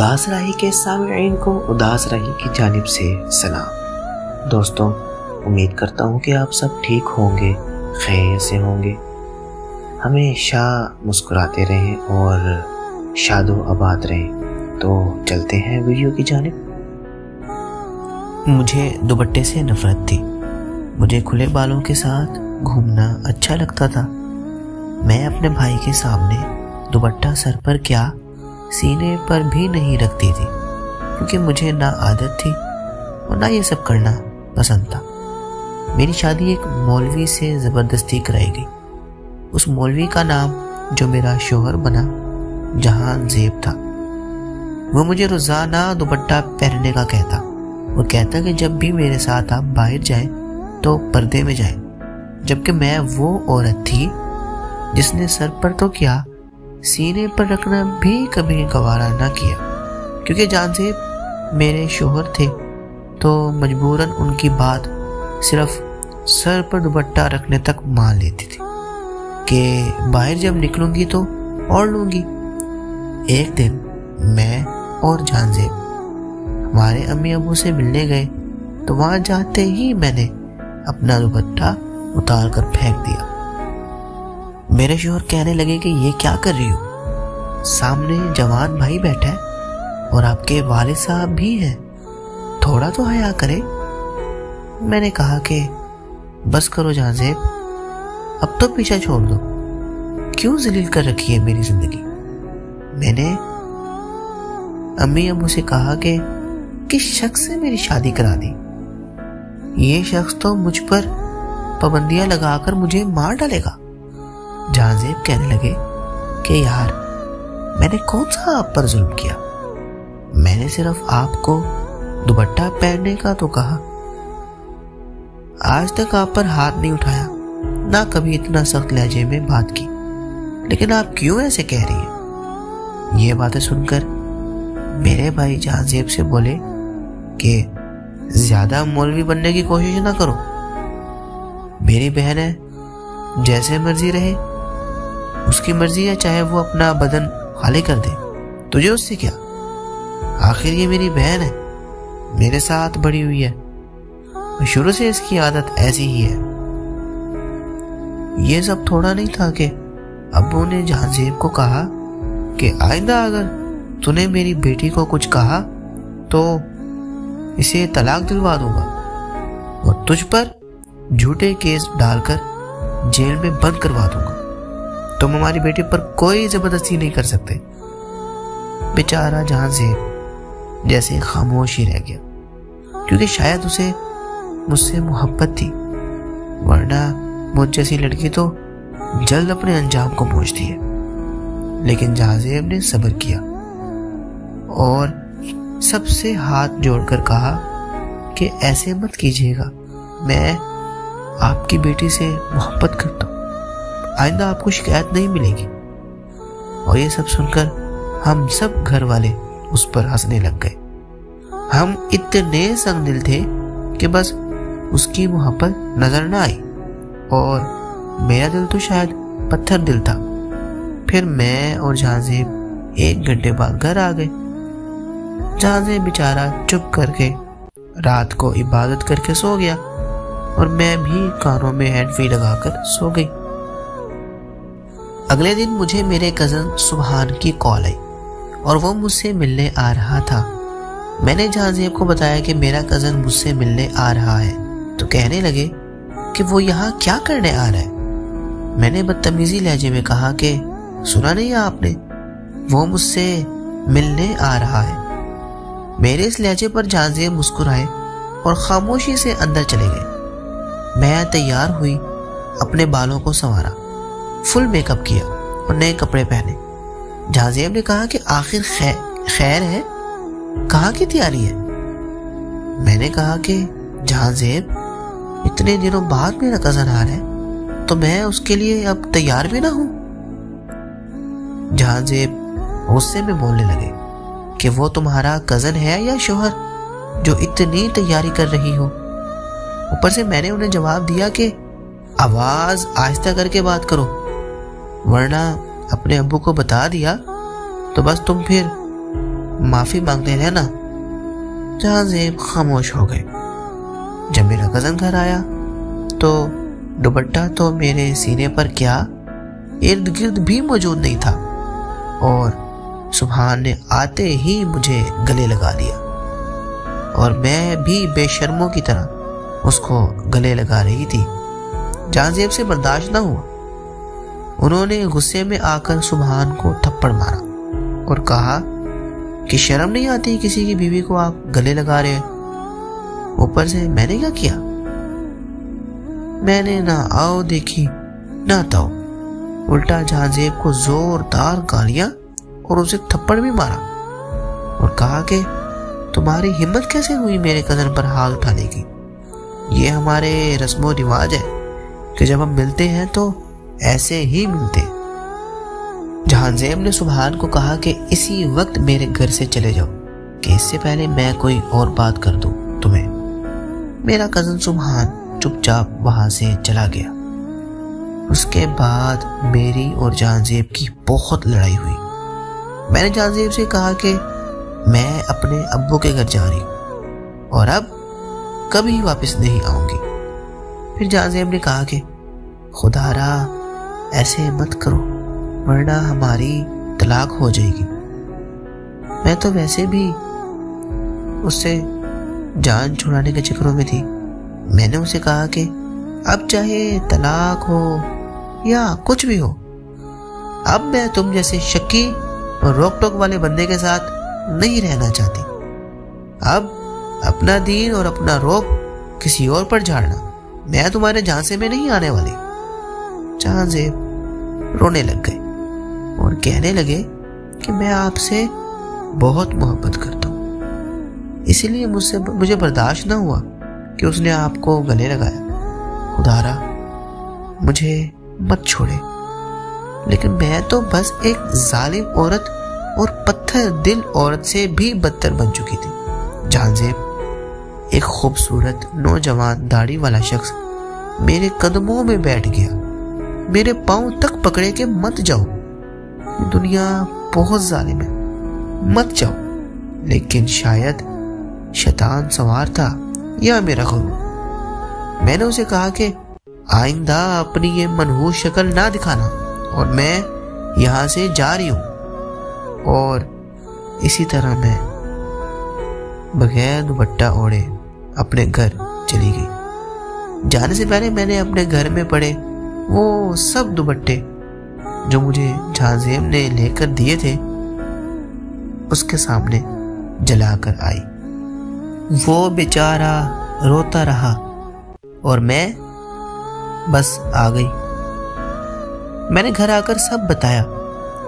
اداس راہی کے سامعین کو اداس راہی کی جانب سے سلام۔ دوستوں، امید کرتا ہوں کہ آپ سب ٹھیک ہوں گے، خیر سے ہوں گے، ہمیشہ مسکراتے رہیں اور شاد و آباد رہیں۔ تو چلتے ہیں ویڈیو کی جانب۔ مجھے دوپٹے سے نفرت تھی۔ مجھے کھلے بالوں کے ساتھ گھومنا اچھا لگتا تھا۔ میں اپنے بھائی کے سامنے دوپٹہ سر پر کیا سینے پر بھی نہیں رکھتی تھی، کیونکہ مجھے نہ عادت تھی اور نہ یہ سب کرنا پسند تھا۔ میری شادی ایک مولوی سے زبردستی کرائی گئی۔ اس مولوی کا نام جو میرا شوہر بنا جہان زیب تھا۔ وہ مجھے روزانہ دوپٹہ پہننے کا کہتا۔ وہ کہتا کہ جب بھی میرے ساتھ آپ باہر جائیں تو پردے میں جائیں، جبکہ میں وہ عورت تھی جس نے سر پر تو کیا سینے پر رکھنا بھی کبھی گوارا نہ کیا، کیونکہ جان زیب میرے شوہر تھے تو مجبوراً ان کی بات صرف سر پر دوپٹہ رکھنے تک مان لیتی تھی کہ باہر جب نکلوں گی تو اوڑھ لوں گی۔ ایک دن میں اور جان زیب ہمارے امی ابو سے ملنے گئے تو وہاں جاتے ہی میں نے اپنا دوپٹہ اتار کر پھینک دیا۔ میرے شوہر کہنے لگے کہ یہ کیا کر رہی ہو؟ سامنے جوان بھائی بیٹھا ہے اور آپ کے والد صاحب بھی ہیں، تھوڑا تو حیا کرے۔ میں نے کہا کہ بس کرو جان زیب، اب تو پیچھا چھوڑ دو، کیوں ذلیل کر رکھی ہے میری زندگی۔ میں نے امی ابو سے کہا کہ کس شخص سے میری شادی کرا دی؟ یہ شخص تو مجھ پر پابندیاں لگا کر مجھے مار ڈالے گا۔ جان زیب کہنے لگے کہ یار، میں نے کون سا آپ پر ظلم کیا؟ میں نے صرف آپ کو دوپٹہ پہننے کا تو کہا، آج تک آپ پر ہاتھ نہیں اٹھایا، نہ کبھی اتنا سخت لہجے میں بات کی، لیکن آپ کیوں ایسے کہہ رہی ہیں؟ یہ باتیں سن کر میرے بھائی جان زیب سے بولے کہ زیادہ مولوی بننے کی کوشش نہ کرو، میری بہن ہے، جیسے مرضی رہے، اس کی مرضی ہے، چاہے وہ اپنا بدن خالی کر دے، تجھے اس سے کیا؟ آخر یہ میری بہن ہے، میرے ساتھ بڑی ہوئی ہے، شروع سے اس کی عادت ایسی ہی ہے۔ یہ سب تھوڑا نہیں تھا کہ ابو نے جان زیب کو کہا کہ آئندہ اگر تو نے میری بیٹی کو کچھ کہا تو اسے طلاق دلوا دوں گا اور تجھ پر جھوٹے کیس ڈال کر جیل میں بند کروا دوں گا، تم ہماری بیٹی پر کوئی زبردستی نہیں کر سکتے۔ بیچارہ جان زیب جیسے خاموش ہی رہ گیا، کیونکہ شاید اسے مجھ سے محبت تھی، ورنہ مجھ جیسی لڑکی تو جلد اپنے انجام کو پہنچتی ہے۔ لیکن جان زیب نے صبر کیا اور سب سے ہاتھ جوڑ کر کہا کہ ایسے مت کیجیے گا، میں آپ کی بیٹی سے محبت کرتا ہوں، آئندہ آپ کو شکایت نہیں ملے گی۔ اور یہ سب سن کر ہم سب گھر والے اس پر ہنسنے لگ گئے۔ ہم اتنے سنگ دل تھے کہ بس اس کی محبت نظر نہ آئی، اور میرا دل تو شاید پتھر دل تھا۔ پھر میں اور جان زیب 1 گھنٹے بعد گھر آ گئے۔ جان زیب بیچارہ چپ کر کے رات کو عبادت کر کے سو گیا اور میں بھی کانوں میں ہینڈ فری لگا کر سو گئی۔ اگلے دن مجھے میرے کزن سبحان کی کال آئی اور وہ مجھ سے ملنے آ رہا تھا۔ میں نے جان زیب کو بتایا کہ میرا کزن مجھ سے ملنے آ رہا ہے، تو کہنے لگے کہ وہ یہاں کیا کرنے آ رہا ہے؟ میں نے بدتمیزی لہجے میں کہا کہ سنا نہیں آپ نے، وہ مجھ سے ملنے آ رہا ہے۔ میرے اس لہجے پر جان زیب مسکرائے اور خاموشی سے اندر چلے گئے۔ میں تیار ہوئی، اپنے بالوں کو سنوارا، فل میک اپ کیا اور نئے کپڑے پہنے۔ جان زیب نے کہا کہ آخر خیر ہے، کہاں کی تیاری ہے؟ میں نے کہا کہ جان زیب، اتنے دنوں بعد میرا کزن آ رہا ہے تو میں اس کے لیے اب تیار بھی نہ ہوں۔ جان زیب غصے میں بولنے لگے کہ وہ تمہارا کزن ہے یا شوہر جو اتنی تیاری کر رہی ہو؟ اوپر سے میں نے انہیں جواب دیا کہ آواز آہستہ کر کے بات کرو، ورنہ اپنے ابو کو بتا دیا تو بس تم پھر معافی مانگتے رہنا۔ جہاں زیب خاموش ہو گئے۔ جب میرا کزن گھر آیا تو دوپٹہ تو میرے سینے پر کیا ارد گرد بھی موجود نہیں تھا، اور سبحان نے آتے ہی مجھے گلے لگا لیا، اور میں بھی بے شرموں کی طرح اس کو گلے لگا رہی تھی۔ جہاں زیب سے برداشت نہ ہوا، انہوں نے غصے میں آ کر سبحان کو تھپڑ مارا اور کہا کہ شرم نہیں آتی کسی کی بیوی کو آپ گلے لگا رہے ہیں؟ اوپر سے میں نے کیا کیا؟ میں نے نہ آؤ دیکھی نہ تاؤ، الٹا جہاں زیب کو زوردار گالیاں اور اسے تھپڑ بھی مارا، اور کہا کہ تمہاری ہمت کیسے ہوئی میرے کزن پر ہاتھ اٹھانے کی؟ یہ ہمارے رسم و رواج ہے کہ جب ہم ملتے ہیں تو ایسے ہی ملتے ہیں۔ جہاں زیب نے سبحان کو کہا کہ اسی وقت میرے گھر سے چلے جاؤ، کہ اس سے پہلے میں کوئی اور بات کر دوں تمہیں۔ میرا کزن سبحان چپ چاپ وہاں سے چلا گیا۔ اس کے بعد میری اور جہاں زیب کی بہت لڑائی ہوئی۔ میں نے جہاں زیب سے کہا کہ میں اپنے ابو کے گھر جا رہی ہوں اور اب کبھی واپس نہیں آؤں گی۔ پھر جہاں زیب نے کہا کہ خدا را ایسے مت کرو ورنہ ہماری طلاق ہو جائے گی۔ میں تو ویسے بھی اس سے جان چھڑانے کے چکروں میں تھی۔ میں نے اسے کہا کہ اب چاہے طلاق ہو یا کچھ بھی ہو، اب میں تم جیسے شکی اور روک ٹوک والے بندے کے ساتھ نہیں رہنا چاہتی۔ اب اپنا دین اور اپنا روب کسی اور پر جھاڑنا، میں تمہارے جھانسے میں نہیں آنے والی۔ جہاں زیب رونے لگ گئے اور کہنے لگے کہ میں آپ سے بہت محبت کرتا ہوں، اسی لیے مجھے برداشت نہ ہوا کہ اس نے آپ کو گلے لگایا۔ خدا را مجھے مت چھوڑے، لیکن میں تو بس ایک ظالم عورت اور پتھر دل عورت سے بھی بدتر بن چکی تھی۔ جہاں زیب ایک خوبصورت نوجوان داڑھی والا شخص میرے قدموں میں بیٹھ گیا، میرے پاؤں تک پکڑے کہ مت جاؤ، یہ دنیا بہت ظالم ہے، مت جاؤ۔ لیکن شاید شیطان سوار تھا یا میرا غرور۔ میں نے اسے کہا کہ آئندہ اپنی یہ منحوس شکل نہ دکھانا، اور میں یہاں سے جا رہی ہوں۔ اور اسی طرح میں بغیر دوپٹہ اوڑھے اپنے گھر چلی گئی۔ جانے سے پہلے میں نے اپنے گھر میں پڑے وہ سب دوپٹے جو مجھے جہاں زیب نے لے کر دیے تھے اس کے سامنے جلا کر آئی۔ وہ بیچارہ روتا رہا اور میں بس آ گئی۔ میں نے گھر آ کر سب بتایا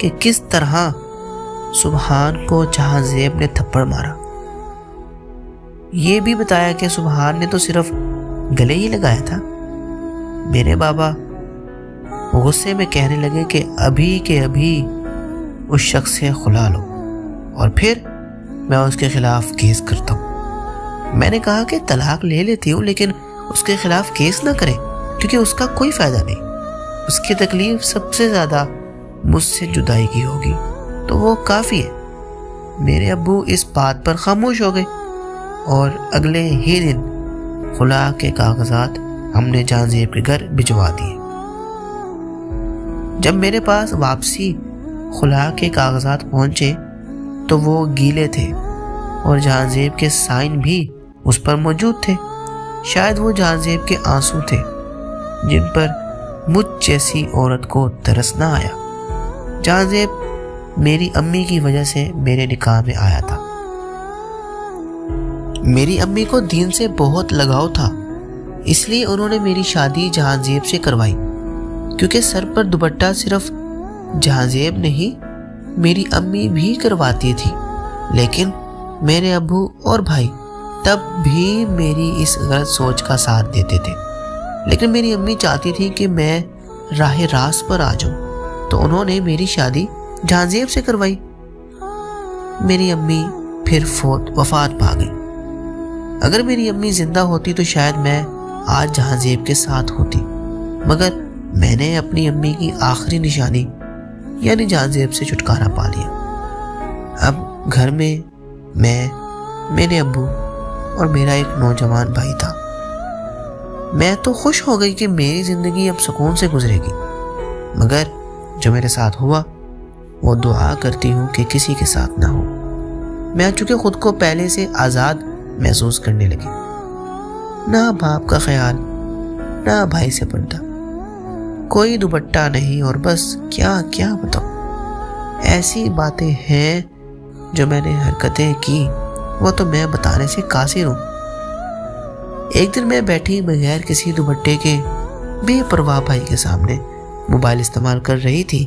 کہ کس طرح سبحان کو جہاں زیب نے تھپڑ مارا۔ یہ بھی بتایا کہ سبحان نے تو صرف گلے ہی لگایا تھا۔ میرے بابا غصے میں کہنے لگے کہ ابھی کے ابھی اس شخص سے خلا لو اور پھر میں اس کے خلاف کیس کرتا ہوں۔ میں نے کہا کہ طلاق لے لیتی ہوں لیکن اس کے خلاف کیس نہ کریں، کیونکہ اس کا کوئی فائدہ نہیں۔ اس کی تکلیف سب سے زیادہ مجھ سے جدائی کی ہوگی تو وہ کافی ہے۔ میرے ابو اس بات پر خاموش ہو گئے اور اگلے ہی دن خلا کے کاغذات ہم نے جہاں زیب کے گھر بھجوا دیے۔ جب میرے پاس واپسی خلا کے کاغذات پہنچے تو وہ گیلے تھے اور جہاں زیب کے سائن بھی اس پر موجود تھے۔ شاید وہ جہاں زیب کے آنسو تھے جن پر مجھ جیسی عورت کو ترس نہ آیا۔ جہاں زیب میری امی کی وجہ سے میرے نکاح میں آیا تھا۔ میری امی کو دین سے بہت لگاؤ تھا، اس لیے انہوں نے میری شادی جہاں زیب سے کروائی، کیونکہ سر پر دوپٹہ صرف جہاں زیب نہیں میری امی بھی کرواتی تھی، لیکن میرے ابو اور بھائی تب بھی میری اس غلط سوچ کا ساتھ دیتے تھے۔ لیکن میری امی چاہتی تھی کہ میں راہ راست پر آ جاؤں، تو انہوں نے میری شادی جہاں زیب سے کروائی۔ میری امی پھر وفات پا گئی۔ اگر میری امی زندہ ہوتی تو شاید میں آج جہاں زیب کے ساتھ ہوتی، مگر میں نے اپنی امی کی آخری نشانی یعنی جہاں زیب سے چھٹکارا پا لیا۔ اب گھر میں میں، میرے ابو اور میرا ایک نوجوان بھائی تھا۔ میں تو خوش ہو گئی کہ میری زندگی اب سکون سے گزرے گی، مگر جو میرے ساتھ ہوا وہ دعا کرتی ہوں کہ کسی کے ساتھ نہ ہو۔ میں چونکہ خود کو پہلے سے آزاد محسوس کرنے لگی، نہ باپ کا خیال، نہ بھائی سے پردہ، کوئی دوپٹہ نہیں، اور بس کیا بتاؤں، ایسی باتیں ہیں جو میں نے حرکتیں کی وہ تو میں بتانے سے قاصر ہوں۔ ایک دن میں بیٹھی بغیر کسی دوپٹے کے بے پرواہ بھائی کے سامنے موبائل استعمال کر رہی تھی۔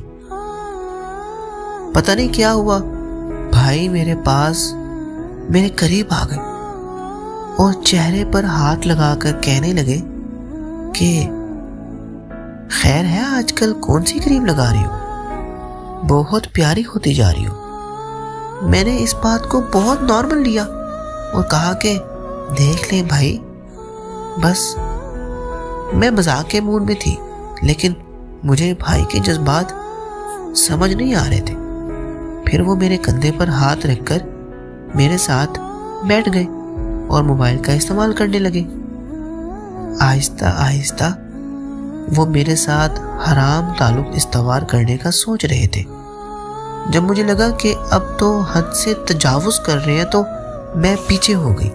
پتہ نہیں کیا ہوا، بھائی میرے پاس میرے قریب آ گئے اور چہرے پر ہاتھ لگا کر کہنے لگے کہ خیر ہے، آج کل کون سی کریم لگا رہی ہو، بہت پیاری ہوتی جا رہی ہو۔ میں نے اس بات کو بہت نارمل لیا اور کہا کہ دیکھ لیں بھائی، بس میں مذاق کے موڈ میں تھی، لیکن مجھے بھائی کے جذبات سمجھ نہیں آ رہے تھے۔ پھر وہ میرے کندھے پر ہاتھ رکھ کر میرے ساتھ بیٹھ گئے اور موبائل کا استعمال کرنے لگے۔ آہستہ آہستہ وہ میرے ساتھ حرام تعلق استوار کرنے کا سوچ رہے تھے۔ جب مجھے لگا کہ اب تو حد سے تجاوز کر رہے ہیں تو میں پیچھے ہو گئی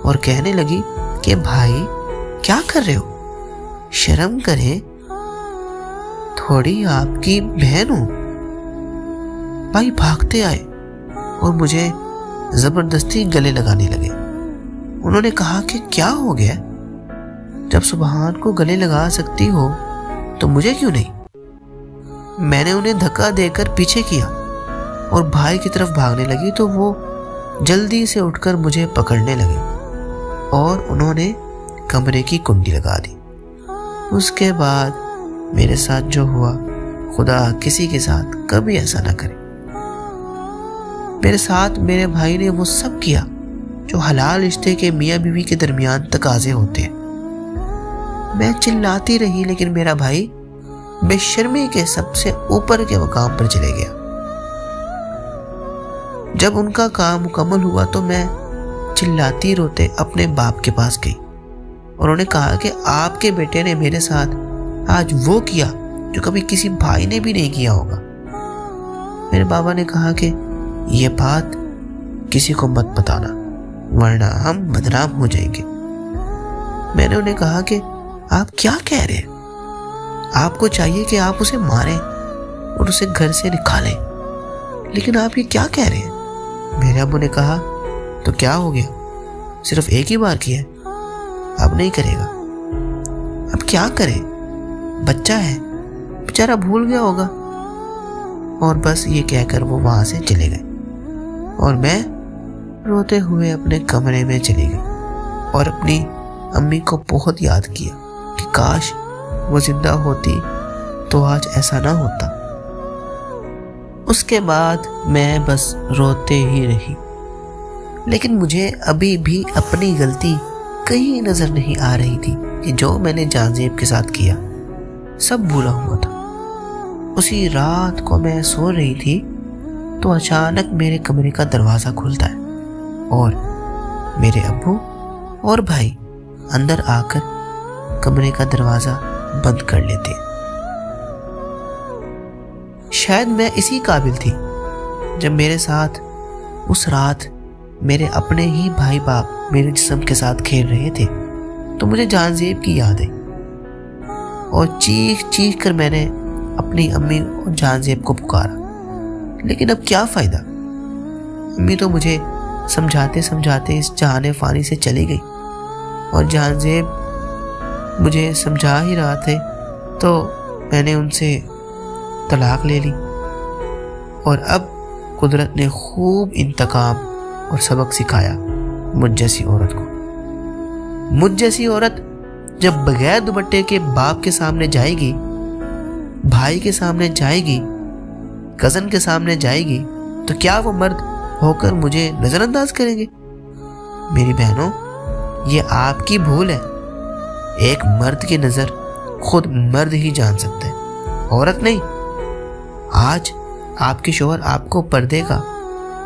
اور کہنے لگی کہ بھائی کیا کر رہے ہو، شرم کریں، تھوڑی آپ کی بہن ہوں۔ بھائی بھاگتے آئے اور مجھے زبردستی گلے لگانے لگے۔ انہوں نے کہا کہ کیا ہو گیا، جب سبحان کو گلے لگا سکتی ہو تو مجھے کیوں نہیں؟ میں نے انہیں دھکا دے کر پیچھے کیا اور بھائی کی طرف بھاگنے لگی تو وہ جلدی سے اٹھ کر مجھے پکڑنے لگے اور انہوں نے کمرے کی کنڈی لگا دی۔ اس کے بعد میرے ساتھ جو ہوا، خدا کسی کے ساتھ کبھی ایسا نہ کرے۔ میرے ساتھ میرے بھائی نے وہ سب کیا جو حلال رشتے کے میاں بیوی کے درمیان تقاضے ہوتے ہیں۔ میں چلاتی رہی لیکن میرا بھائی بے شرمی کے سب سے اوپر کے مقام پر چلے گیا۔ جب ان کا کام مکمل ہوا تو میں چلاتی روتے اپنے باپ کے پاس گئی اور انہوں نے کہا کہ آپ کے بیٹے نے میرے ساتھ آج وہ کیا جو کبھی کسی بھائی نے بھی نہیں کیا ہوگا۔ میرے بابا نے کہا کہ یہ بات کسی کو مت بتانا ورنہ ہم بدنام ہو جائیں گے۔ میں نے انہیں کہا کہ آپ کیا کہہ رہے ہیں، آپ کو چاہیے کہ آپ اسے ماریں اور اسے گھر سے نکالیں، لیکن آپ یہ کیا کہہ رہے ہیں؟ میرے ابو نے کہا تو کیا ہو گیا، صرف ایک ہی بار کیا ہے، اب نہیں کرے گا۔ اب کیا کرے، بچہ ہے، بیچارہ بھول گیا ہوگا۔ اور بس یہ کہہ کر وہ وہاں سے چلے گئے اور میں روتے ہوئے اپنے کمرے میں چلی گئی اور اپنی امی کو بہت یاد کیا کہ کاش وہ زندہ ہوتی تو آج ایسا نہ ہوتا۔ اس کے بعد میں بس روتے ہی رہی، لیکن مجھے ابھی بھی اپنی غلطی کہیں نظر نہیں آ رہی تھی کہ جو میں نے جان زیب کے ساتھ کیا سب بھولا ہوا تھا۔ اسی رات کو میں سو رہی تھی تو اچانک میرے کمرے کا دروازہ کھلتا ہے اور میرے ابو اور بھائی اندر آ کر کمرے کا دروازہ بند کر لیتے۔ شاید میں اسی قابل تھی، جب میرے ساتھ اس رات میرے اپنے ہی بھائی باپ میرے جسم کے ساتھ کھیل رہے تھے تو مجھے جان زیب کی یاد آئی اور چیخ چیخ کر میں نے اپنی امی اور جان زیب کو پکارا، لیکن اب کیا فائدہ، امی تو مجھے سمجھاتے سمجھاتے اس جہان فانی سے چلی گئی اور جان زیب مجھے سمجھا ہی رہا تھے تو میں نے ان سے طلاق لے لی۔ اور اب قدرت نے خوب انتقام اور سبق سکھایا مجھ جیسی عورت کو۔ مجھ جیسی عورت جب بغیر دوپٹے کے باپ کے سامنے جائے گی، بھائی کے سامنے جائے گی، کزن کے سامنے جائے گی تو کیا وہ مرد ہو کر مجھے نظر انداز کریں گے؟ میری بہنوں، یہ آپ کی بھول ہے۔ ایک مرد کی نظر خود مرد ہی جان سکتا ہے، عورت نہیں۔ آج آپ کے شوہر آپ کو پردے کا